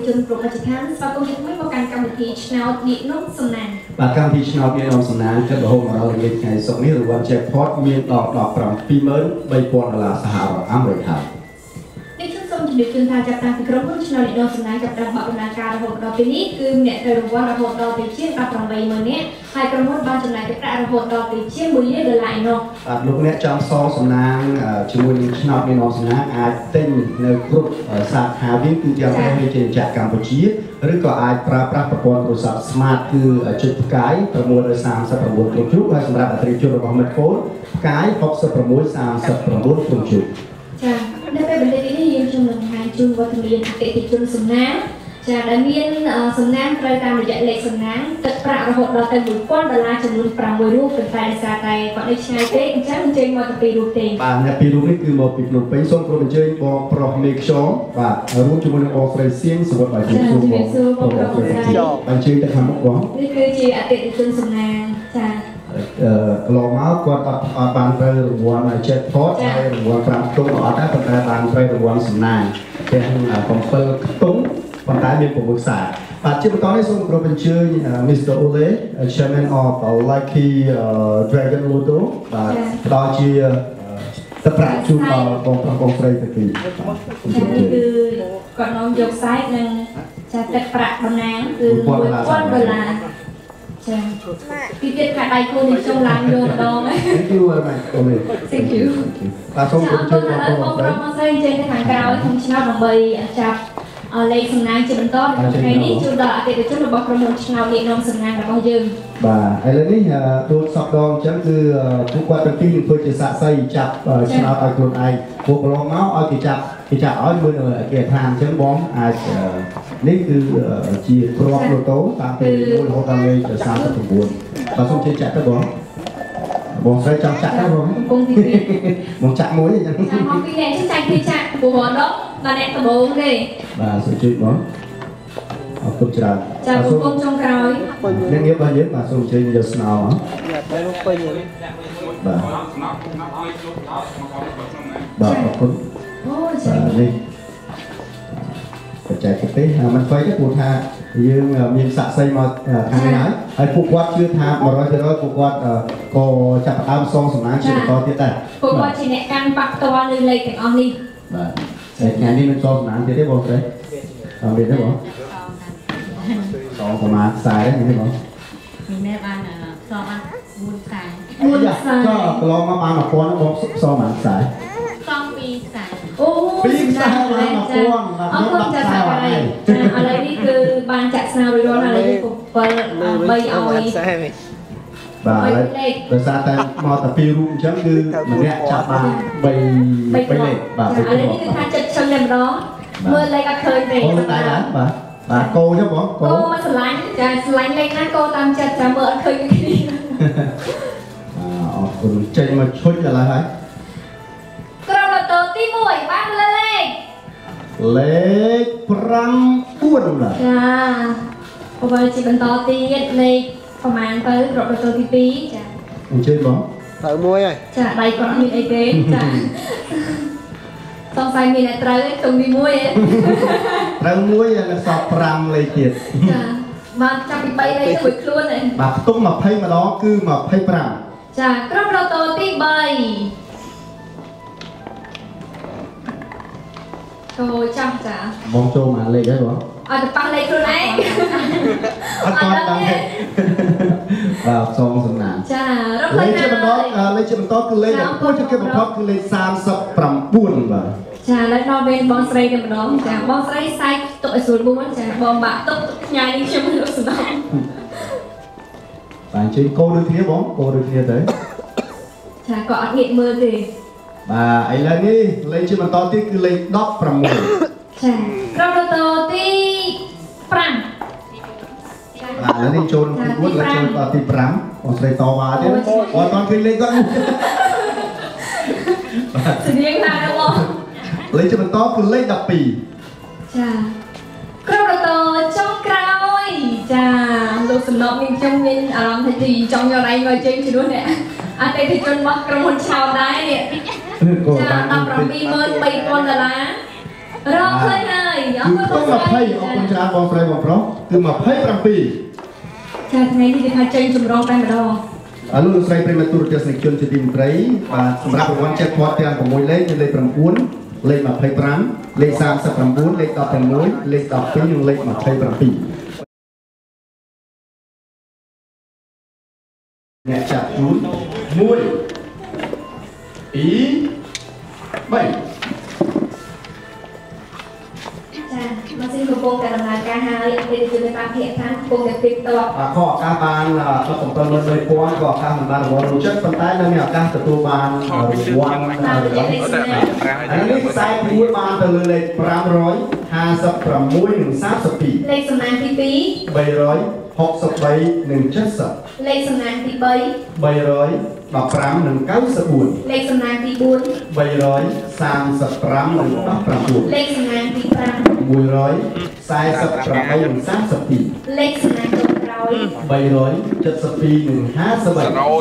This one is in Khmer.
ជនគ្រប់រាជការស្វាគមន៍ជាថ្មីមកកាន់កម្មវិធីឆ្នោតនាយនោះសំណាងបាទកម្មវិធីឆ្នោតនាយនោះសំណាងគិតរហូតមកដល់ថ្ងៃសុក្រនេះរង្វាន់ Jackpot មានដល់$173,000 សហរដ្ឋអាមេរិកហើយនេះខ្ញុំសូមជម្រាបជូនថាចាប់តាំងពីក្រុមហ៊ុនឆ្នោតនាយនោះសំណាងចាប់ផ្ដើមបកដំណើរការរហូតដល់ពេលនេះគឺអ្នកត្រូវរង្វាន់រហូតដល់ទៅជាង$18,000នាក់ហើយក្រុមហ៊ុនបានចំណាយទៅប្រាក់រហូតដល់ទៅជាង$1,000,000ឯនោះបាទលោកអ្នកចង់សងសំណាងជាមួយនឹងឆ្នោតនាយនោះសំណាងអាចទិញនៅគ្រប់សាខាវិញគឺទាំងប្រទេសជាចាក់កម្ពុជាឬក៏អាចប្រើប្រាស់ប្រព័ន្ធទូរស័ព្ទ Smart គឺចុចផ្កាយ639គ្រប់ជ្រុងហើយសម្រាប់អតិថិជនរបស់ Medphone ផ្កាយ6639គ្រប់ជ្រុងចានៅពេលបន្តិចនេះយើងខ្ញុំនឹងបង្ហាញជូនវត្តមានអតិថិជនសំណាងចាដែលមានសំណាងត្រូវតាមរយៈលេខសំណាងទឹកប្រាក់រហូតដល់ទៅ$1,000ចំនួន6រូបប៉ុន្តែដោយសារតែគាត់នៅឆ្ងាយពេកអញ្ចឹងអញ្ជើញមកទៅ2រូបទេបាទអ្នក2រូបនេះគឺមកពីភ្នំពេញសូមគោរពអញ្ជើញបងប្រុសមេខ្យងបាទរួមជាមួយនឹងបងស្រីសៀងសុវត្ថិបាទជំរាបសួរបងប្រុសស្រីអញ្ជើញទៅខាងមុខបងនេះគឺជាអតិថិជនសំណាងចាកន្លងមកគាត់អត់បានត្រូវរង្វាន់ Jackpot ហើយរង្វាន់5ខ្ទង់អត់ដែរប៉ុន្តែបានត្រូវរង្វាន់សំណាងទាំង7ខ្ទង់ប៉ុន្តែមាន6ខ្សែបាទជាបន្តនេះសូមគោរពអញ្ជើញ Mr. Ole Chairman of Lucky Dragon Lotto បាទផ្ដល់ជាទឹកប្រាក់ជូនដល់បងប្រុសបងស្រីទាំងពីរនេះគឺគាត់នាំយកខ្សែនិងចាទឹកប្រាក់តំណាងគឺ$1,000ចាពីទៀតខាងដៃគូនេះចង់ឡើងយកម្ដងហ្នឹង Thank you very much Thank you បាទសូមអញ្ជើញបងប្រុសបងស្រីចេញទៅខាងក្រៅក្នុងឆ្នោតដើម្បីចាប់លេខសំណាងជាបន្តនៅថ្ងៃនេះជូនដល់អតិថិជនរបស់ក្រុមហ៊ុនឆ្នោតនាយនោះសំណាងរបស់យើងបាទឥឡូវនេះទូសពដងអញ្ចឹងគឺពួកគាត់ទាំងពីរនឹងធ្វើជាសាក្សីចាប់ឆ្នោតឲ្យខ្លួនឯងពួកកន្លងមកឲ្យគេចាប់ឲ្យមើលគេថាអញ្ចឹងបងអាចនេះគឺជាគ្រាប់លូតូតាមពេល1រហូតដល់លេខ39បាទសូមជឿចាក់ទៅបងស្រីចង់ចាក់ដែរបងកំពុងទីបងចាក់មួយអញ្ចឹងចាក់មកពីអ្នកចាក់ពីចាក់ព្រោះរដុកដល់អ្នកដំបូងទេបាទសូមជួយបងអរគុណច្រើនចាកំពុងចុងក្រោយអ្នកងាររបស់យើងបាទសូមជួយយកស្នោតែលោកពេញបាទបាទអរគុណអូចានេះបច្ចេកទេសមិនស្វ័យទេព្រោះថាយើងមានសាក់សីមកខាងនេះហើយពួកគាត់ជឿថា100%ពួកគាត់ក៏ចាប់ផ្ដើមសងសំណាងជាបន្តទៀតដែរពួកគាត់ជាអ្នកកាន់បាក់ផ្ទាល់លើលេខទាំងអស់នេះបាទតែថ្ងៃនេះនឹងសងសំណាងទៀតទេបងស្រីអត់មានទេបងសងប្រមាណខ្សែទេនេះបងនេះបានសងបាន4ខ្សែ4ខ្សែចុះកន្លងមកបាន1000បងសងបានខ្សែសង2ខ្សែអូ2ខ្សែបាន1000អរគុណចាស់ហើយឥឡូវនេះគឺបានចាក់ស្នារួចរាល់ហើយ7 3ឲ្យបាទដោយសារតែមកតែ2រូបអញ្ចឹងគឺម្នាក់ចាប់បាន3លេខបាទឥឡូវនេះគឺថាចិត្តឈឹងតែម្ដងមើលលេខអត់ឃើញទេអូតែដែរបាទកោចុះបងកោមកឆ្លាញ់ចាឆ្លាញ់លេខណាកោតាមចិត្តចាំមើលអត់ឃើញគ្នាអរគុណចេញមកឈុចឥឡូវហើយក្រុមលូតូទី1បានលេខ9បាទចាបើជាបន្តទៀតលេខប្រហែលទៅក្រុមលូតូទី2ចាអញ្ជើញបងត្រូវមួយហើយចាដៃគាត់មានអីទេចាសង្ស័យមានតែត្រូវឯងទុំទី1ឯងត្រូវមួយហើយសល់5លេខទៀតចាបានចាប់ពី3លេខទៅមួយខ្លួនឯងបាទផ្ទុំ20ម្ដងគឺ25ចាក្រុមលូតូទី3ចូលចាំចាបងចូលមកលេខហើយបងអត់ទៅប៉ះលេខខ្លួនឯងអត់គាត់ដឹងទេបាទសងសំណាងចារកលេខជាបន្តគឺលេខដែលពោះជាងគេបំផុតគឺលេខ39បាទចាឥឡូវដល់ពេលបងស្រីតែម្ដងចាបងស្រីសែកទុកឲ្យស្រួល4ចាបងបាក់ទុកញ៉ាយនេះខ្ញុំរកសំណងបាទជិះកោដូចគ្នាបងកោដូចគ្នាទៅចាក៏អត់ងាកមើលទេបាទឥឡូវនេះលេខជាបន្តទៀតគឺលេខ16ចាក្រុមលូតូទី5បាទឥឡូវនេះចូលទី4แล้วចូលដល់ទី5បងស្រីតវ៉ាទៀតអត់បានឃើញលេខគាត់បាទស្រៀងណាស់បងលេខជាបន្តគឺលេខ12ចាក្រុមលូតូចូល សំណប់មានខ្ញុំមានអារម្មណ៍ថាទីចង់យកដៃមកជើងជំនួសអ្នកអតិថិជនរបស់ក្រុមហ៊ុនឆោតដែរនេះចា$173,000រកឃើញហើយអរគុណបងស្រីអរគុណច្រើនបងស្រីបងប្រុសគឺ27ចាថ្ងៃនេះគេថាចេញចម្រងតែម្ដងអរលោកស្រីប្រិមត្តទូរទស្សនិកជនជាទីមេត្រីបាទសម្រាប់រង្វាន់ jackpot ទាំង6លេខលេខ9លេខ25លេខ39លេខ16លេខ12និងលេខ27អ្នកចាប់ជូន1 2 3ម៉ាស៊ីនកំពុងតែដំណើរការហើយអតិថិជនតាមភាគខាងកំពុងតែព្រៀបតបខឱកាសបាន17,000ក៏ឱកាសមិនបានរង្វាន់នោះចិត្តប៉ុន្តែនៅមានឱកាសទទួលបានរង្វាន់តាមរយៈលេខស្នេហ៍ហើយនេះខ្សែទី1បានទៅលើលេខ556និង32លេខសំណាងទី2 363និង70លេខសំណាងទី3 315និង94លេខសំណាងទី4 335និង19លេខសំណាងទី5 148និង32លេខសំណាងចុងក្រោយ372និង53